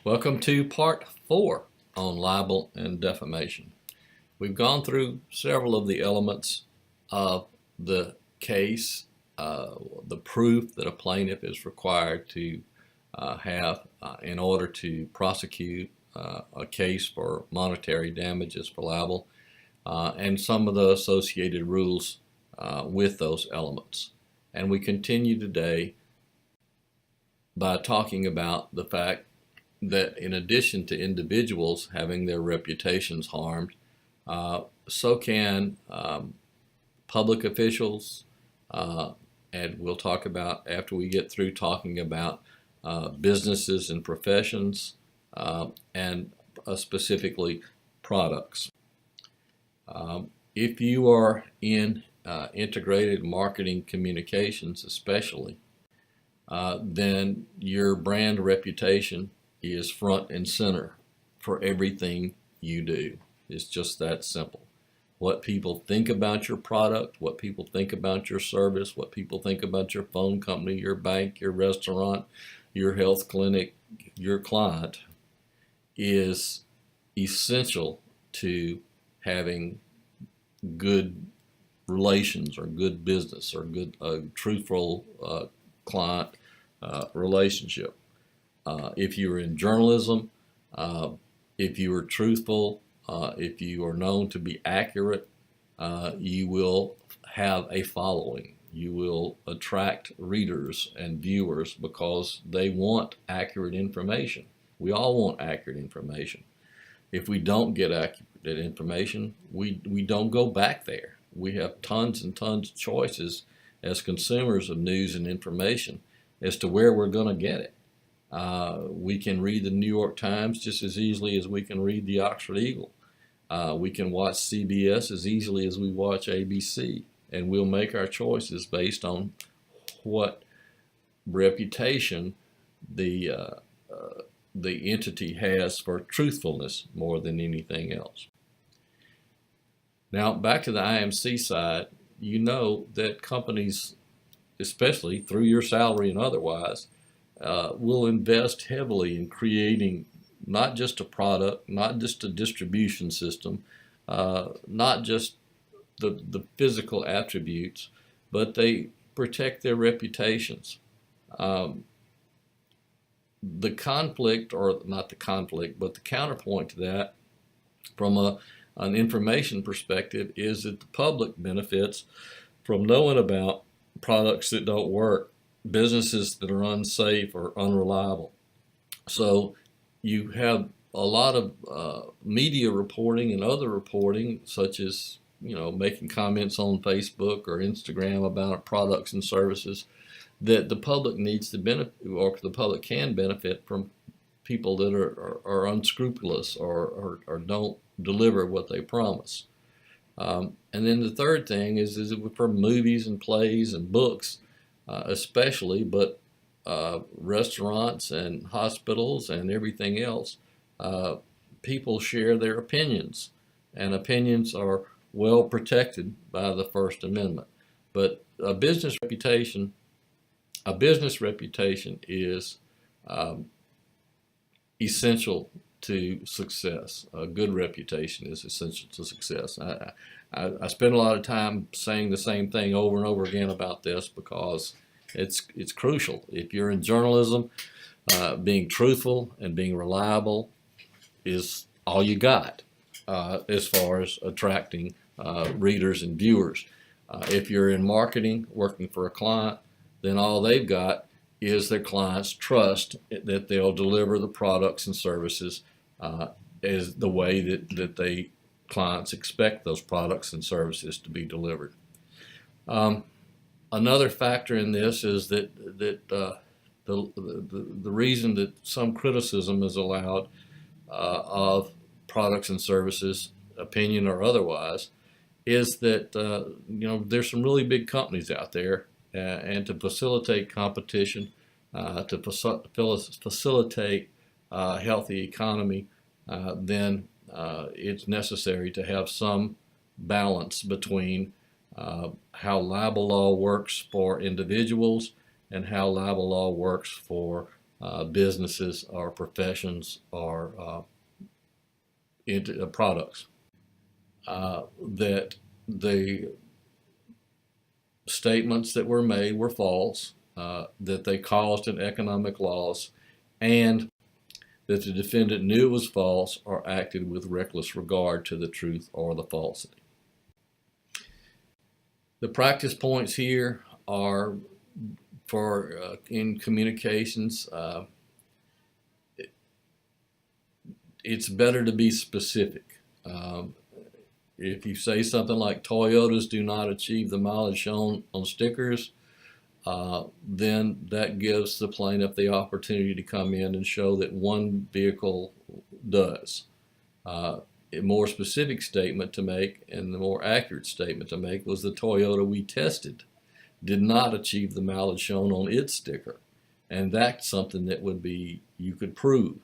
Welcome to part 4 on libel and defamation. We've gone through several of the elements of the case, the proof that a plaintiff is required to have in order to prosecute a case for monetary damages for libel, and some of the associated rules with those elements. And we continue today by talking about the fact that in addition to individuals having their reputations harmed, so can public officials, and we'll talk about after we get through talking about businesses and professions, and specifically products. If you are in integrated marketing communications especially, then your brand reputation is front and center for everything you do. It's just that simple. What people think about your product, what people think about your service, what people think about your phone company, your bank, your restaurant, your health clinic, your client is essential to having good relations or good business or good truthful client relationship. If you're in journalism, if you are truthful, if you are known to be accurate, you will have a following. You will attract readers and viewers because they want accurate information. We all want accurate information. If we don't get accurate information, we don't go back there. We have tons and tons of choices as consumers of news and information as to where we're going to get it. We can read the New York Times just as easily as we can read the Oxford Eagle. We can watch CBS as easily as we watch ABC, and we'll make our choices based on what reputation the entity has for truthfulness more than anything else. Now, back to the IMC side, you know that companies, especially through your salary and otherwise, will invest heavily in creating not just a product, not just a distribution system, not just the physical attributes, but they protect their reputations. The conflict, or not the conflict, but the counterpoint to that from an information perspective is that the public benefits from knowing about products that don't work, businesses that are unsafe or unreliable. So you have a lot of media reporting and other reporting, such as making comments on Facebook or Instagram about products and services that the public needs to benefit, or the public can benefit from people that are unscrupulous or don't deliver what they promise. And then the third thing is for movies and plays and books, especially, but restaurants and hospitals and everything else, people share their opinions, and opinions are well protected by the First Amendment. But a business reputation is essential to success. A good reputation is essential to success. I spend a lot of time saying the same thing over and over again about this because it's crucial. If you're in journalism, being truthful and being reliable is all you got as far as attracting readers and viewers. If you're in marketing, working for a client, then all they've got is their client's trust that they'll deliver the products and services as the way that clients expect those products and services to be delivered. Another factor in this is that the reason that some criticism is allowed of products and services, opinion or otherwise, is that there's some really big companies out there, and to facilitate competition, to facilitate a healthy economy, then it's necessary to have some balance between how libel law works for individuals and how libel law works for businesses or professions or into products. That the statements that were made were false, that they caused an economic loss, and that the defendant knew it was false or acted with reckless regard to the truth or the falsity. The practice points here are for in communications. It's better to be specific. If you say something like Toyotas do not achieve the mileage shown on stickers, then that gives the plaintiff the opportunity to come in and show that one vehicle does. A more specific statement to make and the more accurate statement to make was the Toyota we tested did not achieve the mileage shown on its sticker. And that's something that would be, you could prove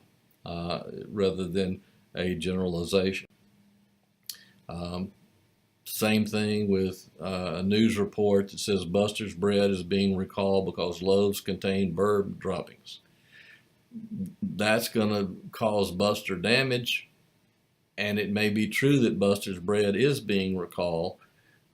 rather than a generalization. Same thing with a news report that says Buster's bread is being recalled because loaves contain bird droppings. That's going to cause Buster damage, and it may be true that Buster's bread is being recalled,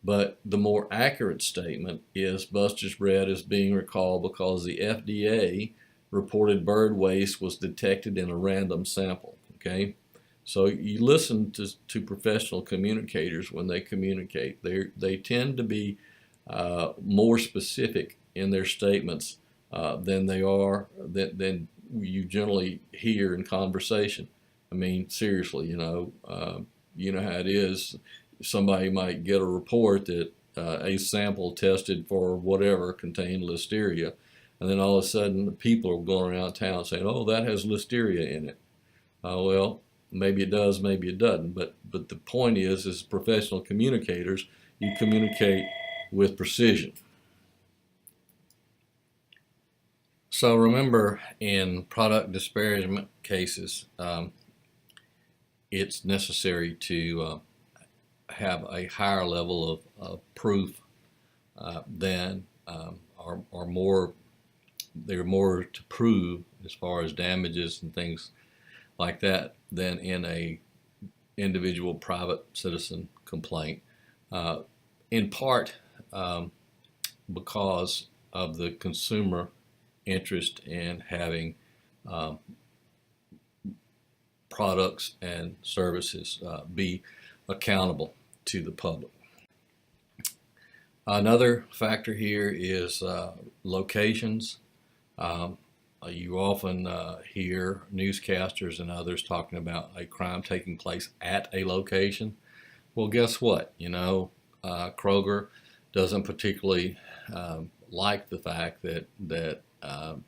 but the more accurate statement is Buster's bread is being recalled because the FDA reported bird waste was detected in a random sample. Okay? So you listen to professional communicators when they communicate. They tend to be more specific in their statements than you generally hear in conversation. I mean, seriously, you know how it is. Somebody might get a report that a sample tested for whatever contained listeria, and then all of a sudden people are going around town saying, "Oh, that has listeria in it." Well, maybe it does, maybe it doesn't. But the point is, as professional communicators, you communicate with precision. So remember, in product disparagement cases, it's necessary to have a higher level of proof than, or more. There are more to prove as far as damages and things like that than in a individual private citizen complaint, in part because of the consumer interest in having products and services be accountable to the public. Another factor here is locations. You often hear newscasters and others talking about a crime taking place at a location. Well, guess what? Kroger doesn't particularly like the fact that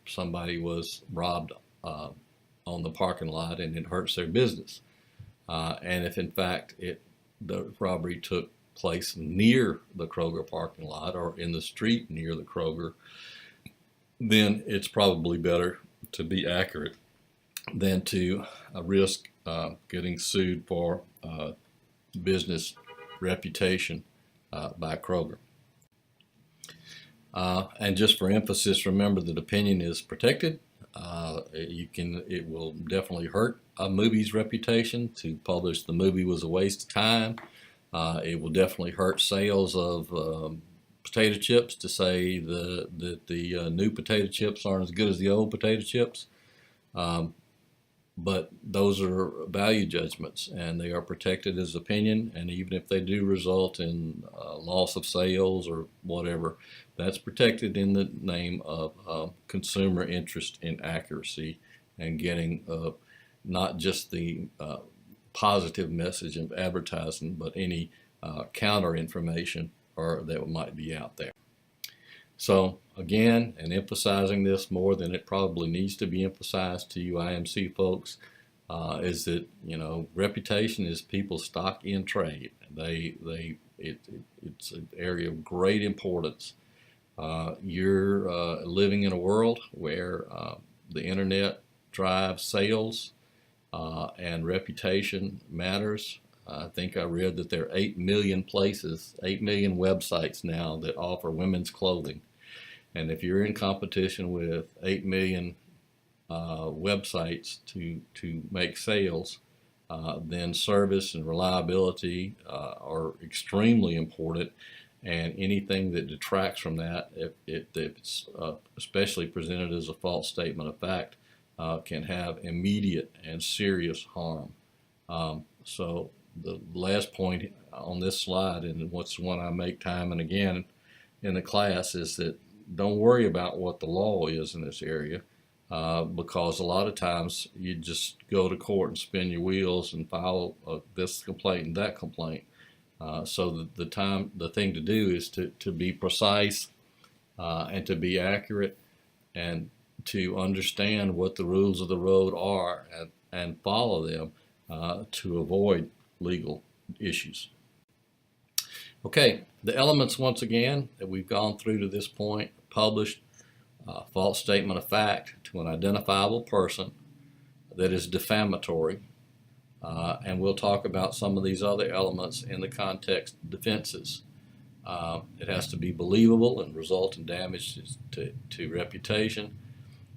somebody was robbed on the parking lot and it hurts their business. And if in fact the robbery took place near the Kroger parking lot or in the street near the Kroger, then it's probably better to be accurate than to risk getting sued for business reputation by Kroger. And just for emphasis, remember that opinion is protected. It will definitely hurt a movie's reputation to publish the movie was a waste of time. It will definitely hurt sales of potato chips to say that the new potato chips aren't as good as the old potato chips. But those are value judgments, and they are protected as opinion, and even if they do result in loss of sales or whatever, that's protected in the name of consumer interest in accuracy and getting not just the positive message of advertising, but any counter information that might be out there. So again, and emphasizing this more than it probably needs to be emphasized to you IMC folks, is that reputation is people's stock in trade. It's an area of great importance. You're living in a world where the internet drives sales and reputation matters. I think I read that there are 8 million places, 8 million websites now that offer women's clothing. And if you're in competition with 8 million websites to make sales, then service and reliability are extremely important. And anything that detracts from that, if it's especially presented as a false statement of fact, can have immediate and serious harm. So the last point on this slide, and what's one I make time and again in the class, is that don't worry about what the law is in this area, because a lot of times you just go to court and spin your wheels and file this complaint and that complaint. So the thing to do is to be precise and to be accurate and to understand what the rules of the road are and follow them to avoid legal issues. Okay, the elements once again that we've gone through to this point: published false statement of fact to an identifiable person that is defamatory. And we'll talk about some of these other elements in the context of defenses. It has to be believable and result in damage to reputation,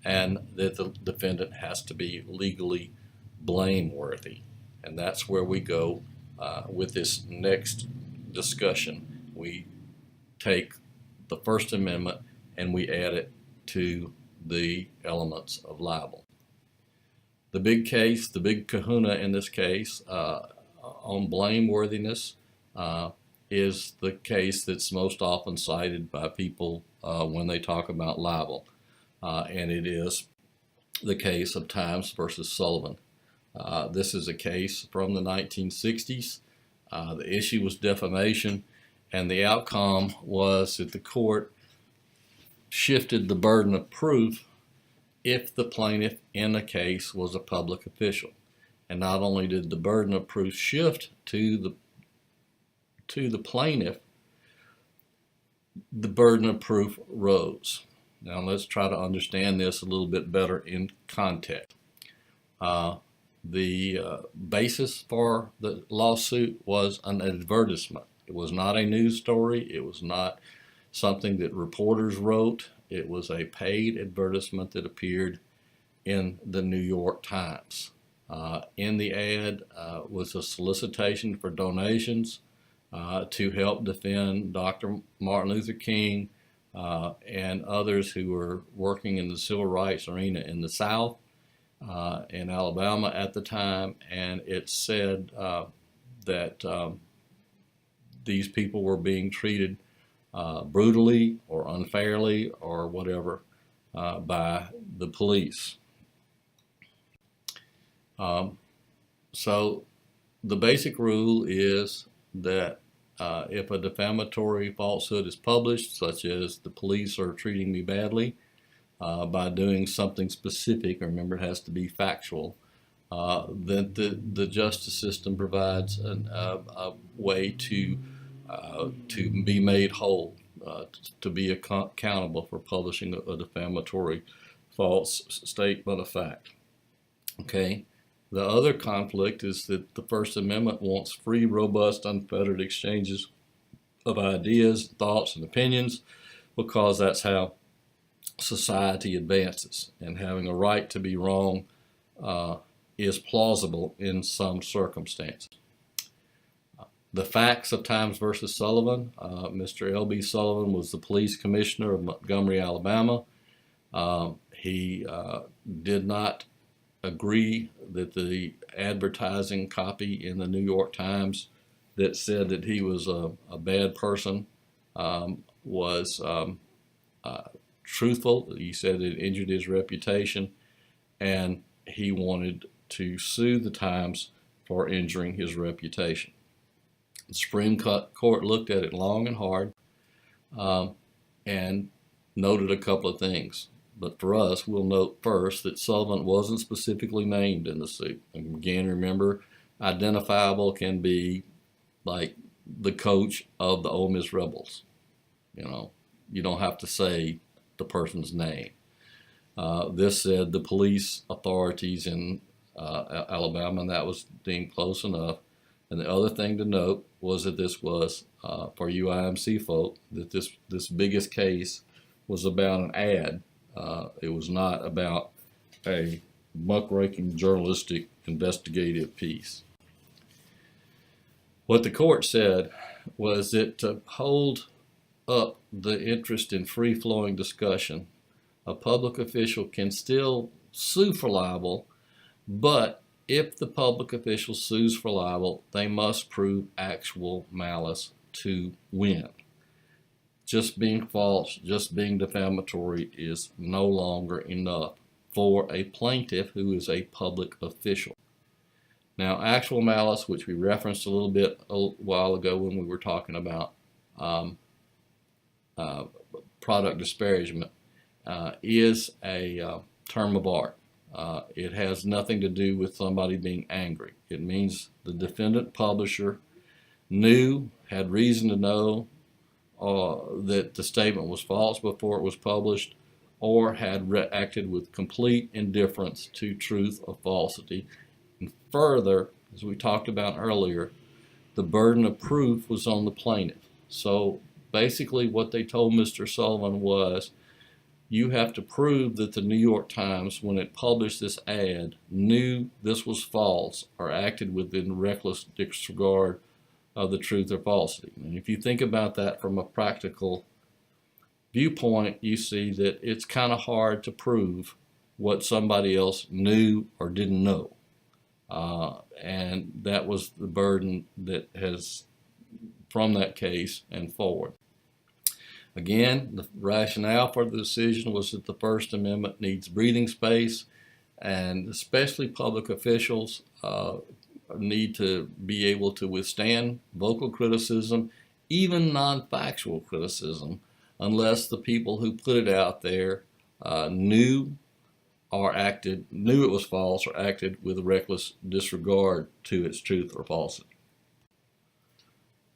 and that the defendant has to be legally blameworthy. And that's where we go with this next discussion. We take the First Amendment and we add it to the elements of libel. The big case, the big kahuna in this case on blameworthiness is the case that's most often cited by people when they talk about libel, and it is the case of Times versus Sullivan. This is a case from the 1960s. The issue was defamation, and the outcome was that the court shifted the burden of proof if the plaintiff in the case was a public official. And not only did the burden of proof shift to the plaintiff, the burden of proof rose. Now let's try to understand this a little bit better in context. The basis for the lawsuit was an advertisement. It was not a news story. It was not something that reporters wrote. It was a paid advertisement that appeared in the New York Times. In the ad was a solicitation for donations to help defend Dr. Martin Luther King and others who were working in the civil rights arena in the South, in Alabama at the time. And it said that these people were being treated brutally or unfairly or whatever by the police. So the basic rule is that if a defamatory falsehood is published, such as the police are treating me badly by doing something specific, remember it has to be factual, then the justice system provides a way to be made whole, to be accountable for publishing a defamatory false statement of fact. Okay. The other conflict is that the First Amendment wants free, robust, unfettered exchanges of ideas, thoughts, and opinions, because that's how society advances. And having a right to be wrong is plausible in some circumstances. The facts of Times versus Sullivan: Mr. L.B. Sullivan was the police commissioner of Montgomery, Alabama. He did not agree that the advertising copy in the New York Times that said that he was a bad person was truthful. He said it injured his reputation, and he wanted to sue the Times for injuring his reputation. The Supreme Court looked at it long and hard and noted a couple of things. But for us, we'll note first that Sullivan wasn't specifically named in the suit. And again, remember, identifiable can be like the coach of the Ole Miss Rebels. You don't have to say the person's name. This said the police authorities in Alabama, and that was deemed close enough. And the other thing to note was that this was, for UIMC folk, that this biggest case was about an ad. It was not about a muckraking journalistic investigative piece. What the court said was that to hold up the interest in free-flowing discussion, a public official can still sue for libel, but if the public official sues for libel, they must prove actual malice to win. Just being false, just being defamatory is no longer enough for a plaintiff who is a public official. Now, actual malice, which we referenced a little bit a while ago when we were talking about product disparagement, is a term of art. It has nothing to do with somebody being angry. It means the defendant publisher knew, had reason to know that the statement was false before it was published, or had acted with complete indifference to truth or falsity. And further, as we talked about earlier, the burden of proof was on the plaintiff. So basically what they told Mr. Sullivan was, you have to prove that the New York Times, when it published this ad, knew this was false or acted within reckless disregard of the truth or falsity. And if you think about that from a practical viewpoint, you see that it's kind of hard to prove what somebody else knew or didn't know. And that was the burden that has, from that case and forward. Again, the rationale for the decision was that the First Amendment needs breathing space, and especially public officials need to be able to withstand vocal criticism, even non-factual criticism, unless the people who put it out there knew it was false or acted with reckless disregard to its truth or falsity.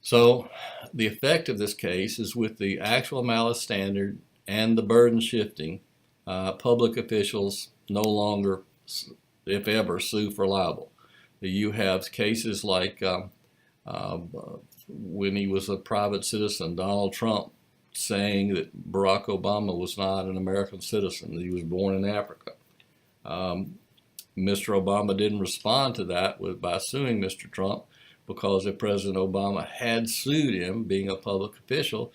So the effect of this case is, with the actual malice standard and the burden shifting, public officials no longer, if ever, sue for libel. You have cases like when he was a private citizen, Donald Trump saying that Barack Obama was not an American citizen, that he was born in Africa. Mr. Obama didn't respond to that by suing Mr. Trump, because if President Obama had sued him, being a public official,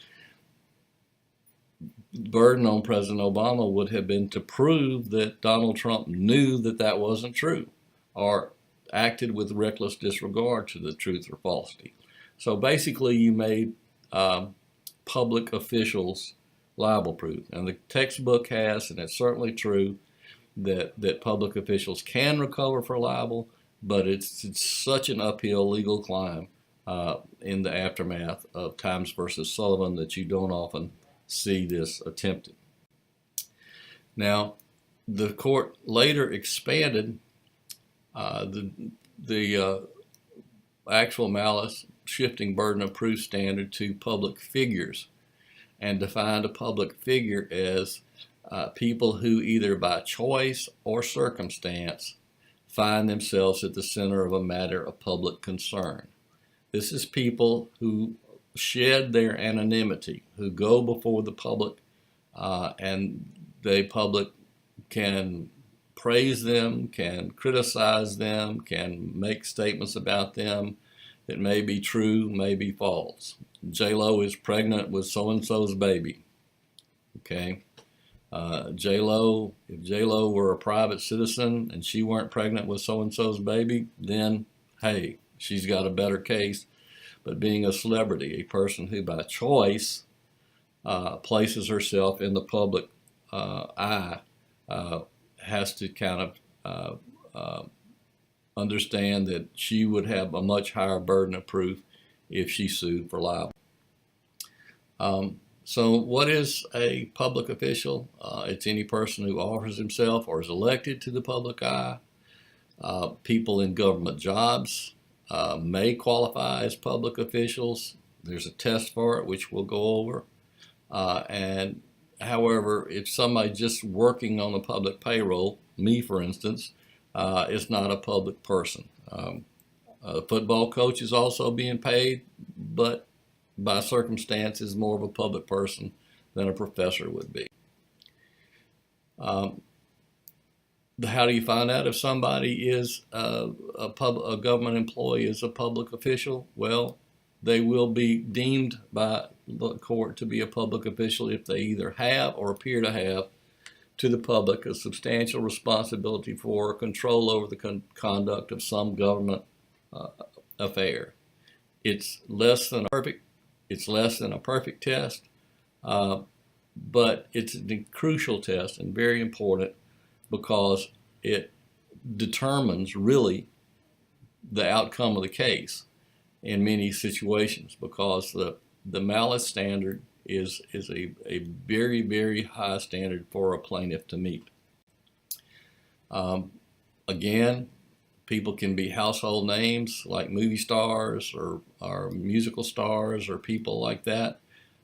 the burden on President Obama would have been to prove that Donald Trump knew that that wasn't true or acted with reckless disregard to the truth or falsity. So basically you made public officials libel proof. And the textbook has, and it's certainly true, that public officials can recover for libel, but it's such an uphill legal climb in the aftermath of Times versus Sullivan that you don't often see this attempted. Now, the court later expanded the actual malice shifting burden of proof standard to public figures, and defined a public figure as people who either by choice or circumstance find themselves at the center of a matter of public concern. This is people who shed their anonymity, who go before the public, and the public can praise them, can criticize them, can make statements about them that may be true, may be false. J-Lo is pregnant with so-and-so's baby. Okay? J-Lo, if J-Lo were a private citizen and she weren't pregnant with so-and-so's baby, then, hey, she's got a better case. But being a celebrity, a person who by choice places herself in the public eye, has to kind of understand that she would have a much higher burden of proof if she sued for libel. So what is a public official? It's any person who offers himself or is elected to the public eye. People in government jobs may qualify as public officials. There's a test for it, which we'll go over. And however, if somebody just working on the public payroll, me for instance, is not a public person. A football coach is also being paid, but by circumstance is more of a public person than a professor would be. How do you find out if somebody is a government employee, is a public official? Well, they will be deemed by the court to be a public official if they either have or appear to have to the public a substantial responsibility for control over the conduct of some government uh, affair. It's less than perfect. It's less than a perfect test, uh, but it's a crucial test and very important because it determines really the outcome of the case in many situations, because the malice standard is a very, very high standard for a plaintiff to meet. Um, Again, people can be household names like movie stars or musical stars or people like that,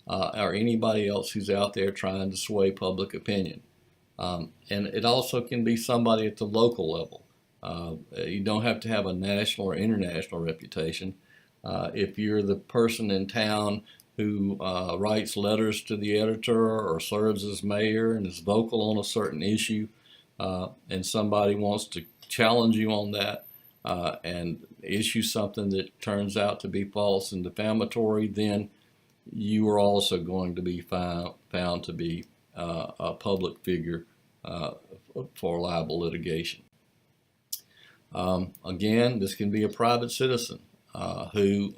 or anybody else who's out there trying to sway public opinion. And it also can be somebody at the local level. You don't have to have a national or international reputation. If you're the person in town who writes letters to the editor or serves as mayor and is vocal on a certain issue, and somebody wants to challenge you on that and issue something that turns out to be false and defamatory, then you are also going to be found to be a public figure for libel litigation. Again, this can be a private citizen who,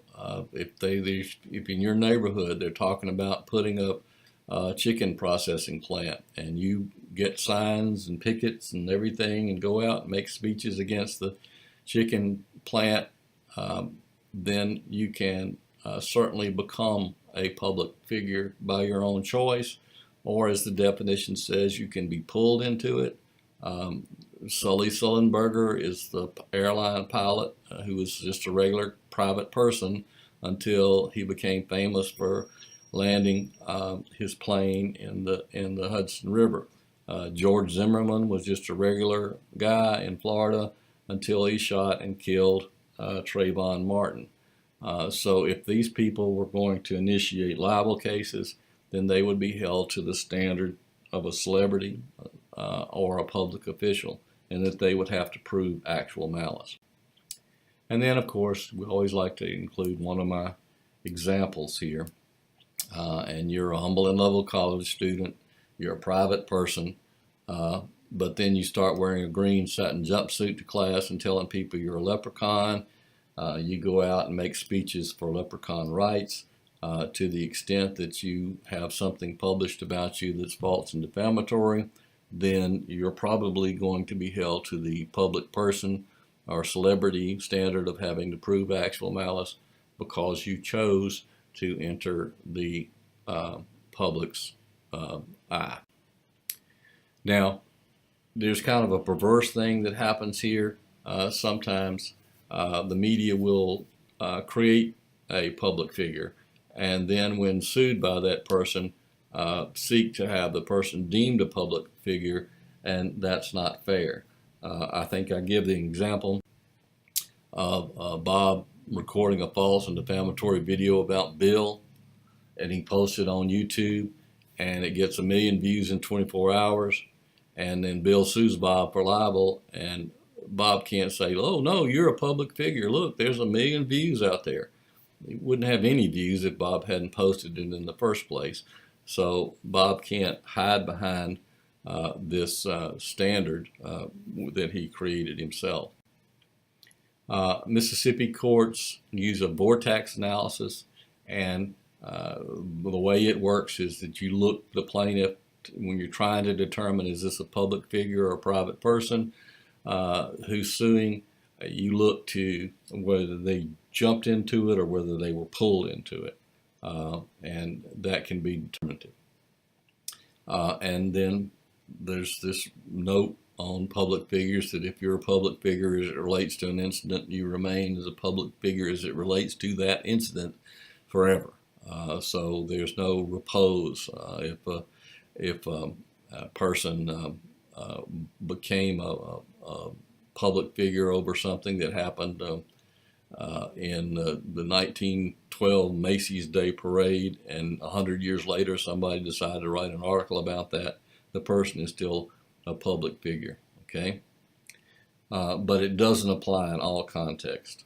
if in your neighborhood they're talking about putting up a chicken processing plant, and you get signs and pickets and everything and go out and make speeches against the chicken plant, then you can certainly become a public figure by your own choice, or as the definition says, you can be pulled into it. Sully Sullenberger is the airline pilot who was just a regular private person until he became famous for landing his plane in the Hudson River. George Zimmerman was just a regular guy in Florida until he shot and killed Trayvon Martin. So if these people were going to initiate libel cases, then they would be held to the standard of a celebrity or a public official, and that they would have to prove actual malice. And then, of course, we always like to include one of my examples here. And you're a humble and level college student, you're a private person, but then you start wearing a green satin jumpsuit to class and telling people you're a leprechaun. You go out and make speeches for leprechaun rights to the extent that you have something published about you that's false and defamatory, then you're probably going to be held to the public person or celebrity standard of having to prove actual malice because you chose to enter the public's eye. Now, there's kind of a perverse thing that happens here. Sometimes the media will create a public figure, and then when sued by that person, seek to have the person deemed a public figure, and that's not fair. I think I give the example of Bob recording a false and defamatory video about Bill, and he posts it on YouTube, and it gets 1 million views in 24 hours, and then Bill sues Bob for libel, and Bob can't say, oh no, you're a public figure, look, there's 1 million views out there. He wouldn't have any views if Bob hadn't posted it in the first place. So Bob can't hide behind this standard that he created himself. Mississippi courts use a vortex analysis, and the way it works is that you look the plaintiff, when you're trying to determine is this a public figure or a private person who's suing, you look to whether they jumped into it or whether they were pulled into it, and that can be determinative. And then there's this note on public figures that if you're a public figure as it relates to an incident, you remain as a public figure as it relates to that incident forever. So there's no repose. If a person became a public figure over something that happened in the 1912 Macy's Day Parade, and 100 years later somebody decided to write an article about that, the person is still a public figure. okay? But it doesn't apply in all contexts.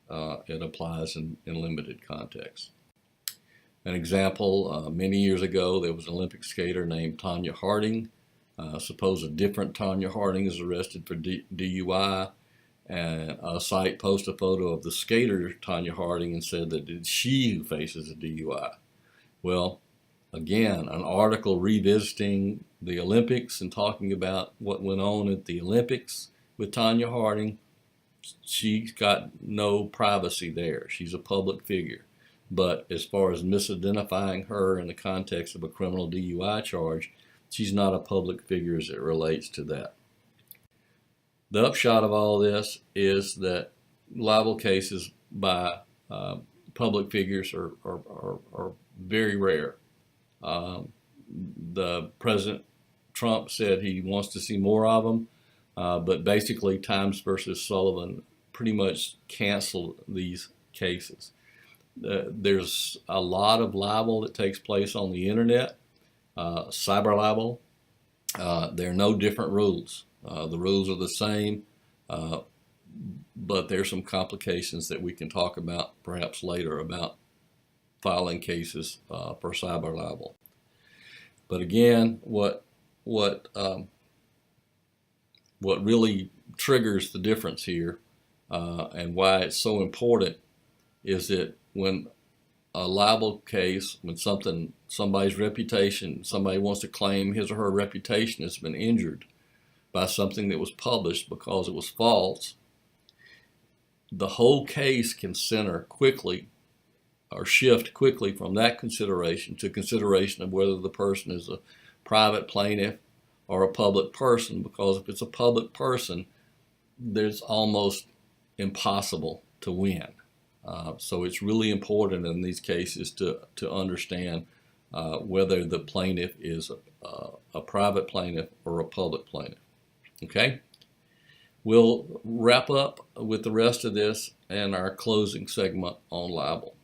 It applies in limited contexts. An example, many years ago, there was an Olympic skater named Tonya Harding. Suppose a different Tonya Harding is arrested for DUI, and a site posted a photo of the skater Tonya Harding and said that it's she who faces a DUI. Well, again, an article revisiting the Olympics and talking about what went on at the Olympics with Tonya Harding, she's got no privacy there. She's a public figure. But as far as misidentifying her in the context of a criminal DUI charge, she's not a public figure as it relates to that. The upshot of all this is that libel cases by public figures are very rare. The President Trump said he wants to see more of them, but basically Times versus Sullivan pretty much canceled these cases. There's a lot of libel that takes place on the internet, cyber libel. There are no different rules. The rules are the same, but there's some complications that we can talk about perhaps later about filing cases for cyber libel. But again, what really triggers the difference here and why it's so important is that when a libel case, when somebody's reputation, somebody wants to claim his or her reputation has been injured by something that was published because it was false, the whole case can center quickly or shift quickly from that consideration to consideration of whether the person is a private plaintiff or a public person, because if it's a public person, there's almost impossible to win. So it's really important in these cases to understand whether the plaintiff is a private plaintiff or a public plaintiff. Okay? We'll wrap up with the rest of this in our closing segment on libel.